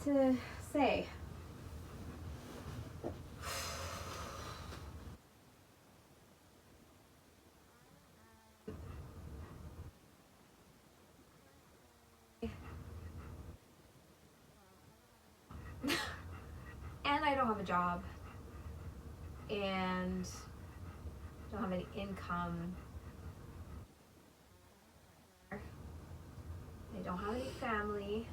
to say. And I don't have a job. And don't have any income. I don't have any family.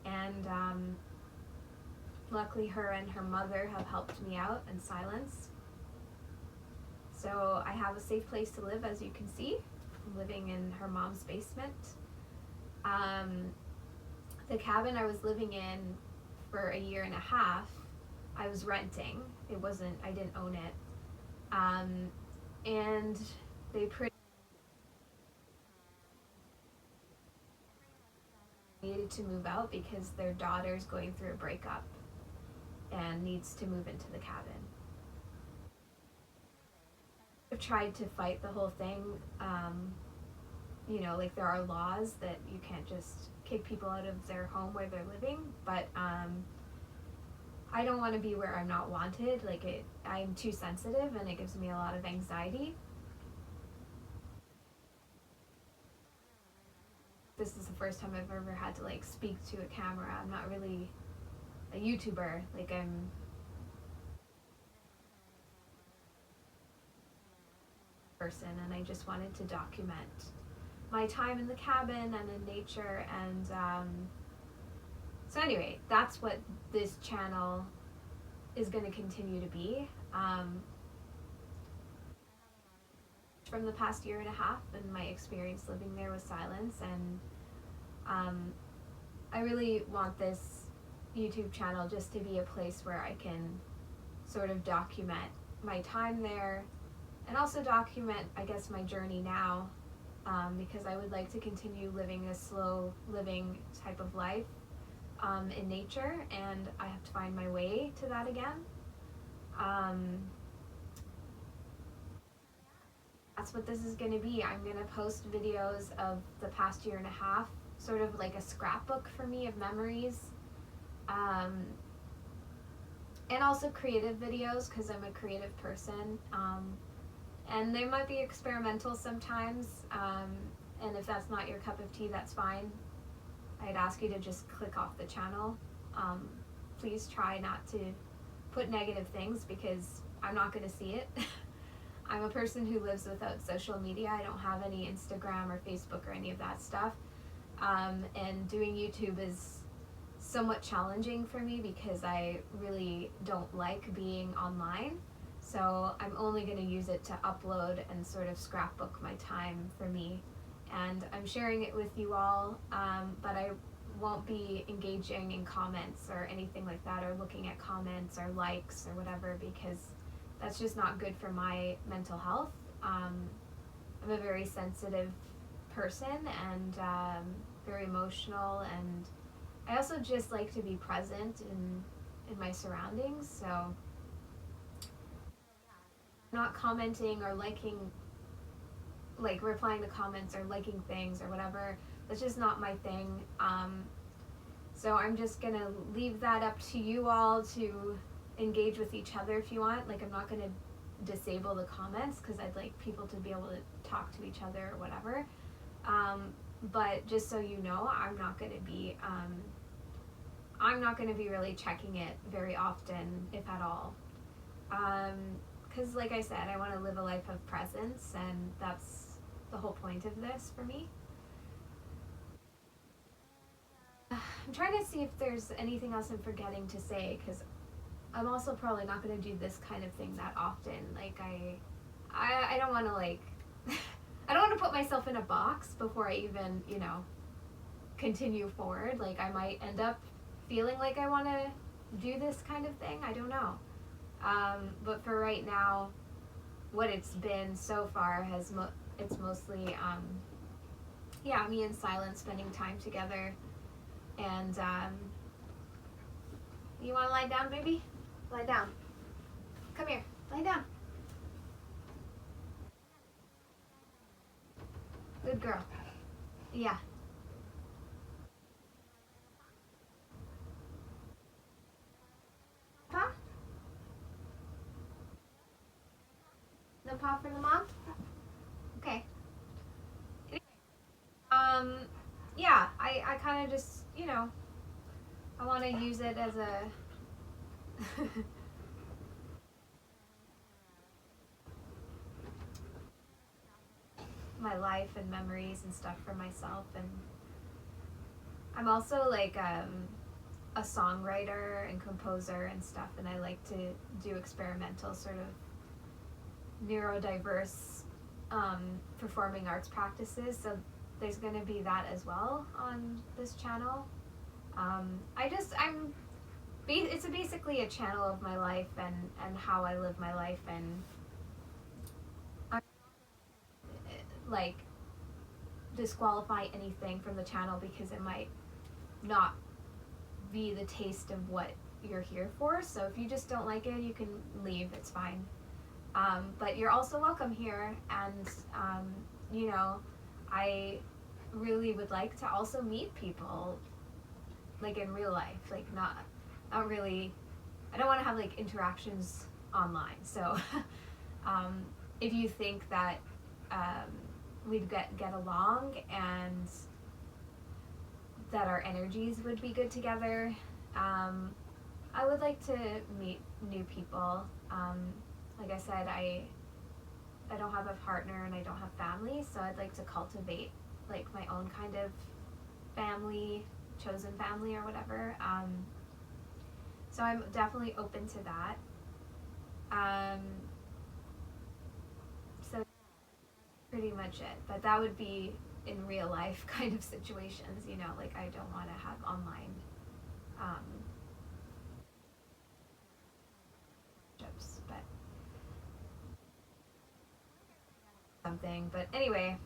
And luckily her and her mother have helped me out in silence. So I have a safe place to live, as you can see. I'm living in her mom's basement. The cabin I was living in for a year and a half, I was renting. I didn't own it. And they needed to move out because their daughter's going through a breakup and needs to move into the cabin. I've tried to fight the whole thing. Like there are laws that you can't just kick people out of their home where they're living, but I don't want to be where I'm not wanted. I'm too sensitive and it gives me a lot of anxiety. This is the first time I've ever had to speak to a camera. I'm not really a YouTuber. I'm person, and I just wanted to document my time in the cabin and in nature. And so anyway, that's what this channel is going to continue to be. From the past year and a half and my experience living there with silence, and I really want this YouTube channel just to be a place where I can sort of document my time there and also document, I guess, my journey now, because I would like to continue living a slow living type of life in nature, and I have to find my way to that again. That's what this is going to be. I'm going to post videos of the past year and a half, sort of like a scrapbook for me of memories, and also creative videos because I'm a creative person, and they might be experimental sometimes, and if that's not your cup of tea, that's fine. I'd ask you to just click off the channel. Please try not to put negative things because I'm not going to see it. I'm a person who lives without social media. I don't have any Instagram or Facebook or any of that stuff. And doing YouTube is somewhat challenging for me because I really don't like being online. So I'm only going to use it to upload and sort of scrapbook my time for me. And I'm sharing it with you all, but I won't be engaging in comments or anything like that, or looking at comments or likes or whatever, because that's just not good for my mental health. I'm a very sensitive person and very emotional, and I also just like to be present in my surroundings. So not commenting or liking, replying to comments or liking things or whatever, that's just not my thing. So I'm just gonna leave that up to you all to engage with each other if you want. I'm not gonna disable the comments because I'd like people to be able to talk to each other or whatever. But just so you know, I'm not gonna be really checking it very often, if at all. Because like I said, I want to live a life of presence, and that's the whole point of this for me. I'm trying to see if there's anything else I'm forgetting to say, because I'm also probably not going to do this kind of thing that often. I don't want to I don't want to put myself in a box before I even, continue forward. I might end up feeling like I want to do this kind of thing. I don't know. But for right now, what it's been so far it's mostly yeah, me and Silence spending time together. And you want to lie down, baby? Lie down. Come here. Lie down. Good girl. Yeah. Paw? No paw for the mom? Okay. Um, yeah, I kind of just, I want to use it as a my life and memories and stuff for myself. And I'm also like a songwriter and composer and stuff, and I like to do experimental sort of neurodiverse performing arts practices. So there's going to be that as well on this channel. It's basically a channel of my life and how I live my life, and I'm like disqualify anything from the channel because it might not be the taste of what you're here for. So if you just don't like it, you can leave. It's fine. But you're also welcome here, and I really would like to also meet people like in real life, like not really. I don't want to have like interactions online. So if you think that we'd get along and that our energies would be good together, I would like to meet new people. Like I said, I don't have a partner and I don't have family, so I'd like to cultivate like my own kind of family, chosen family or whatever. So I'm definitely open to that. So pretty much it. But that would be in real life kind of situations, like I don't want to have online trips, but something. But anyway,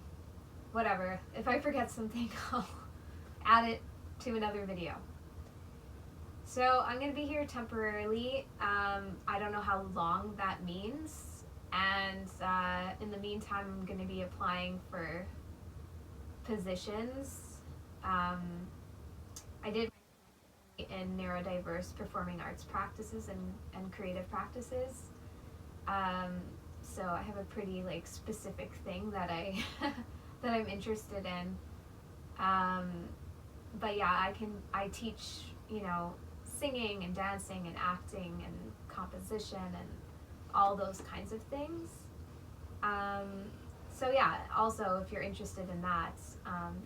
whatever. If I forget something, I'll add it to another video. So I'm going to be here temporarily. I don't know how long that means. And in the meantime, I'm going to be applying for positions. I did in neurodiverse performing arts practices and creative practices. So I have a pretty like specific thing that that I'm interested in. But yeah, I teach, singing and dancing and acting and composition and all those kinds of things. So yeah, also if you're interested in that,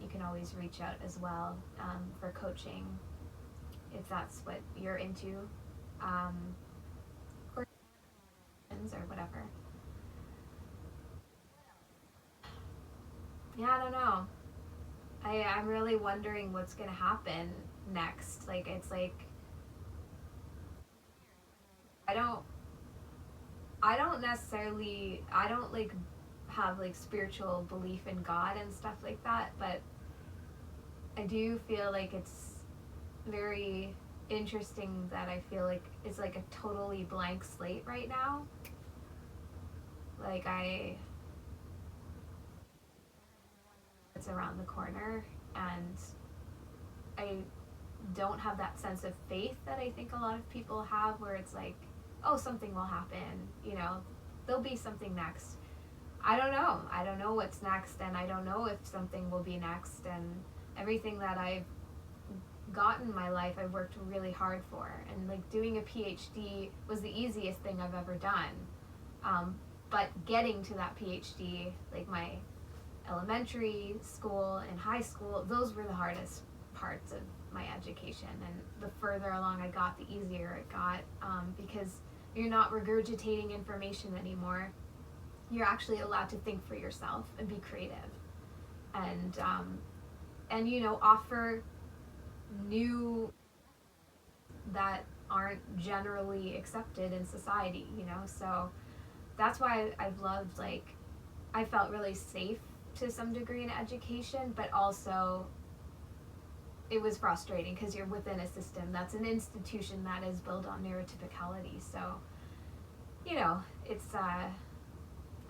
you can always reach out as well for coaching if that's what you're into, or whatever. Yeah, I don't know. I'm really wondering what's gonna happen next. Like it's like I don't necessarily I don't like have like spiritual belief in God and stuff like that, but I do feel like it's very interesting that I feel like it's like a totally blank slate right now. Like it's around the corner, and I don't have that sense of faith that I think a lot of people have, where it's like, oh, something will happen, there'll be something next. I don't know. I don't know what's next, and I don't know if something will be next. And everything that I've gotten in my life, I've worked really hard for. And like doing a PhD was the easiest thing I've ever done. But getting to that PhD, like my elementary school and high school, those were the hardest parts of my education. And the further along I got, the easier it got, because you're not regurgitating information anymore. You're actually allowed to think for yourself and be creative, and offer new that aren't generally accepted in society. So that's why I've loved, like, I felt really safe to some degree in education, but also it was frustrating because you're within a system that's an institution that is built on neurotypicality. So, you know, it's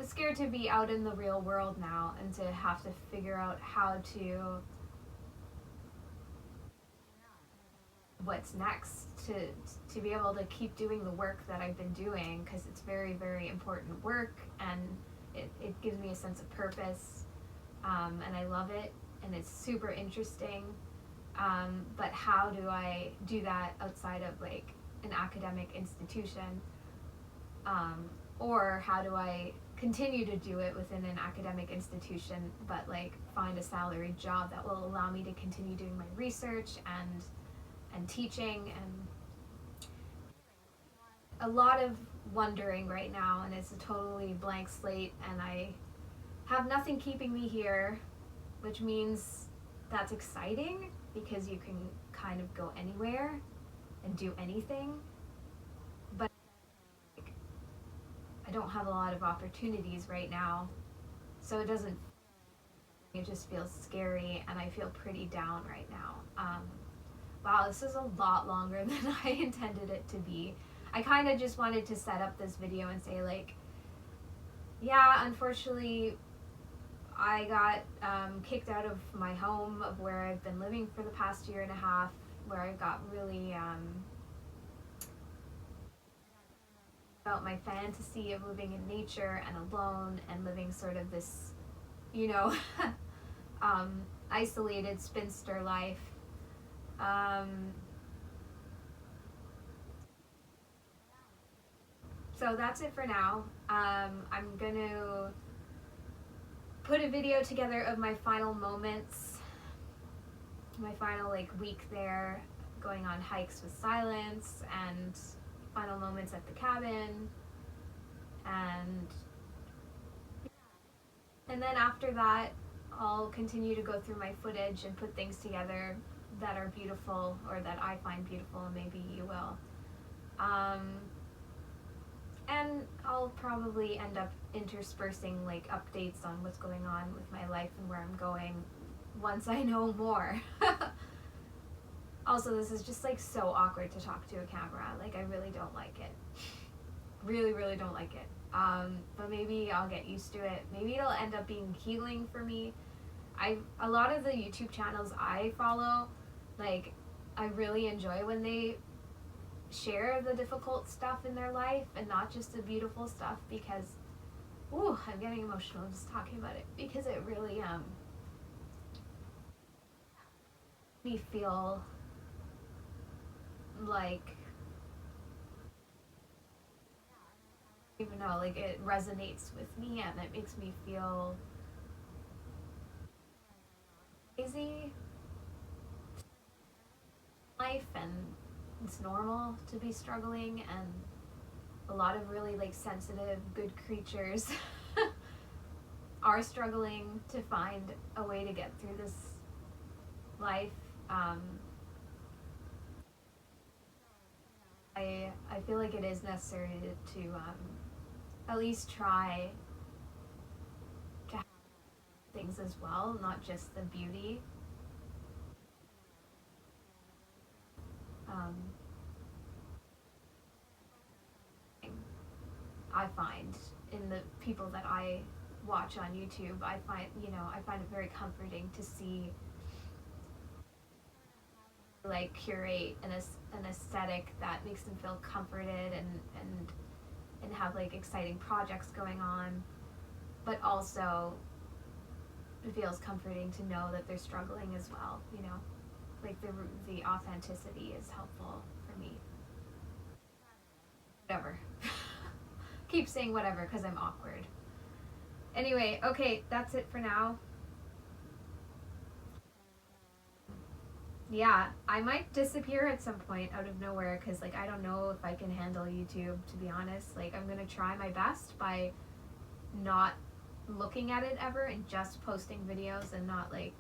scared to be out in the real world now and to have to figure out how to what's next to be able to keep doing the work that I've been doing, because it's very, very important work, and it gives me a sense of purpose, and I love it, and it's super interesting. But how do I do that outside of like an academic institution? Or how do I continue to do it within an academic institution, but like find a salaried job that will allow me to continue doing my research and teaching, and a lot of wondering right now, and it's a totally blank slate, and I have nothing keeping me here, which means that's exciting because you can kind of go anywhere and do anything, but I don't have a lot of opportunities right now, so it just feels scary, and I feel pretty down right now. Wow, this is a lot longer than I intended it to be. I kind of just wanted to set up this video and say, like, yeah, unfortunately, I got kicked out of my home of where I've been living for the past year and a half, where I got really about my fantasy of living in nature and alone and living sort of this, you know, isolated spinster life. So that's it for now. I'm gonna put a video together of my final moments, my final like week there, going on hikes with Silence, and final moments at the cabin, and then after that I'll continue to go through my footage and put things together that are beautiful, or that I find beautiful, and maybe you will. And I'll probably end up interspersing like updates on what's going on with my life and where I'm going once I know more. Also, this is just like so awkward to talk to a camera. Like, I really don't like it. Really, really don't like it. But maybe I'll get used to it. Maybe it'll end up being healing for me. A lot of the YouTube channels I follow, like, I really enjoy when they share the difficult stuff in their life and not just the beautiful stuff, because I'm getting emotional just talking about it, because it really me feel like, even though like it resonates with me and it makes me feel crazy life, and it's normal to be struggling, and a lot of really like sensitive good creatures are struggling to find a way to get through this life. I feel like it is necessary to at least try to have things as well, not just the beauty. I find in the people that I watch on YouTube, I find it very comforting to see like curate an aesthetic that makes them feel comforted and have like exciting projects going on, but also it feels comforting to know that they're struggling as well, you know, like the authenticity is helpful for me. Whatever. Keep saying whatever because I'm awkward. Anyway, okay, that's it for now. Yeah, I might disappear at some point out of nowhere, because like I don't know if I can handle YouTube, to be honest. Like, I'm gonna try my best by not looking at it ever and just posting videos and not like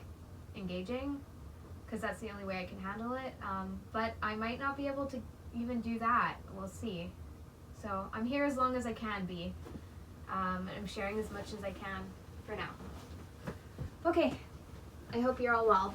engaging, because that's the only way I can handle it. But I might not be able to even do that. We'll see. So I'm here as long as I can be. And I'm sharing as much as I can for now. Okay, I hope you're all well.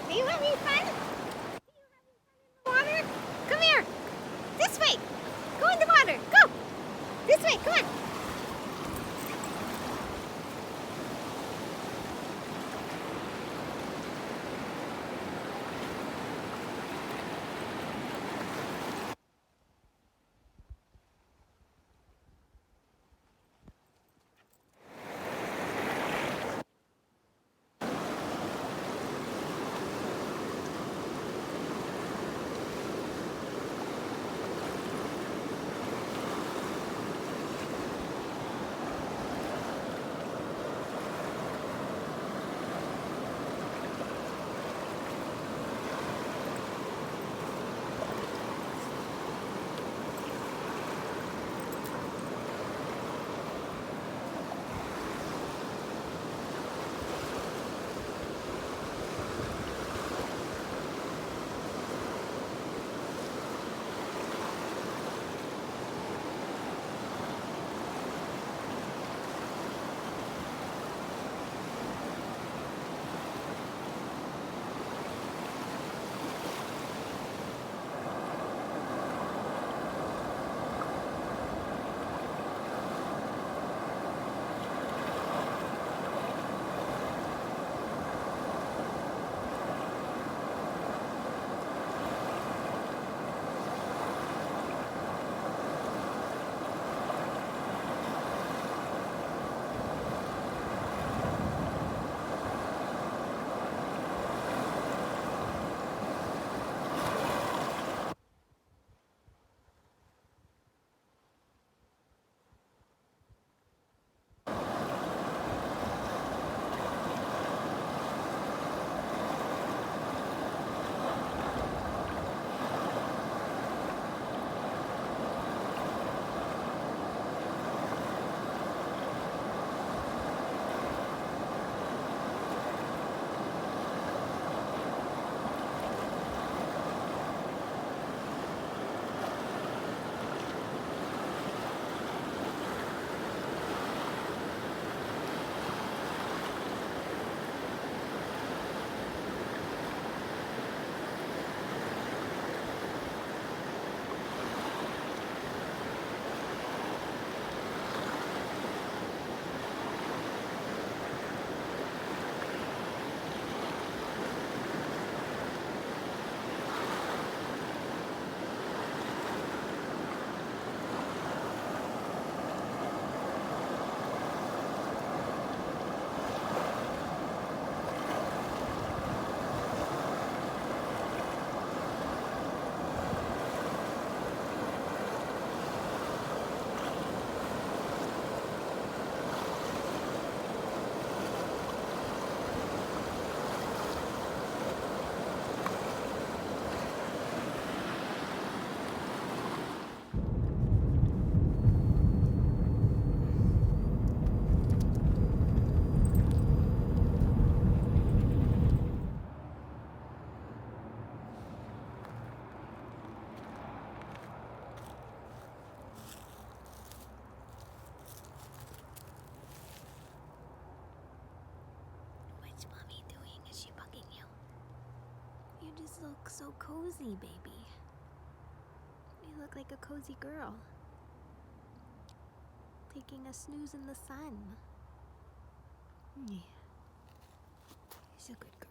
Are you having fun? Water? Come here. This way. Go in the water. Go. This way. Come on. so cozy, baby. You look like a cozy girl. Taking a snooze in the sun. Yeah. She's a good girl.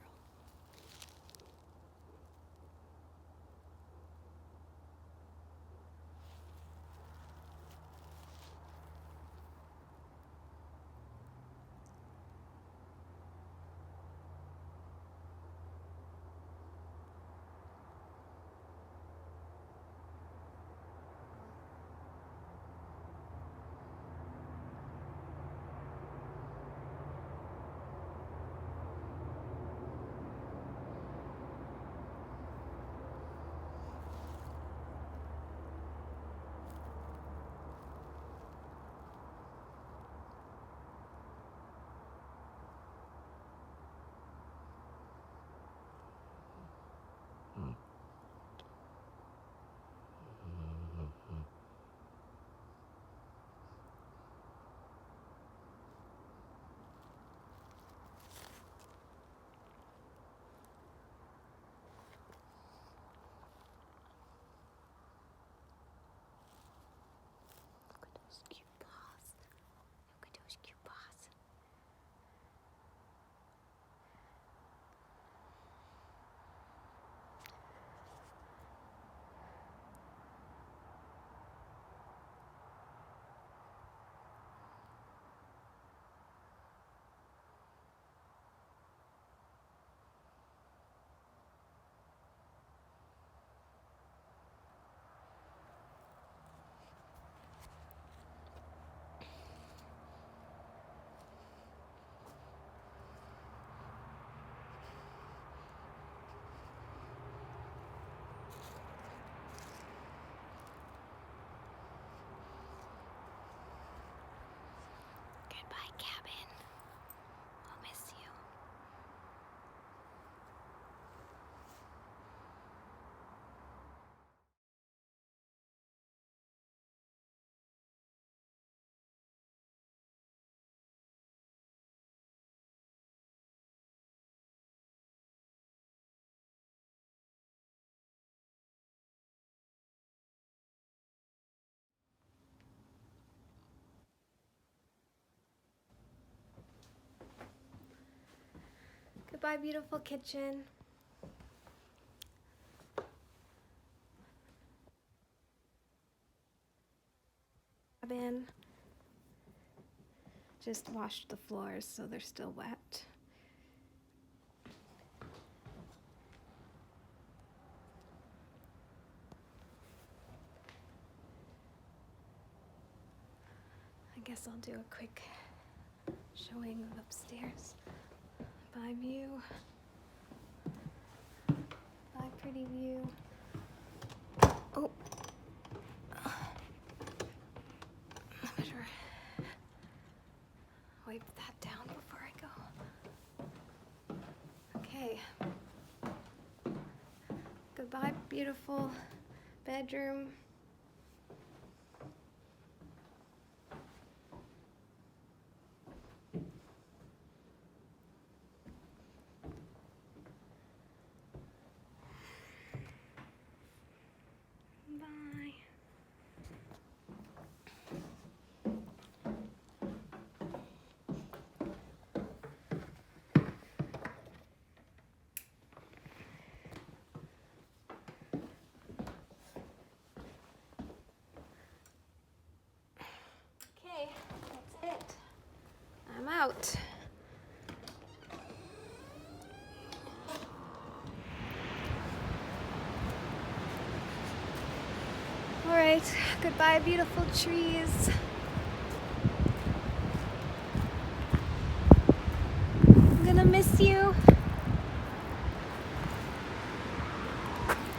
Look at those cute paws. Look at those cute paws. Goodbye, cabin. I'll miss you. Goodbye, beautiful kitchen. Cabin. Just washed the floors so they're still wet. I guess I'll do a quick showing of upstairs. Bye, view. Bye, pretty view. Oh. Better wipe that down before I go. Okay. Goodbye, beautiful bedroom. Bye. Okay, that's it. I'm out. All right, goodbye, beautiful trees. I'm gonna miss you.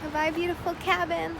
Goodbye, beautiful cabin.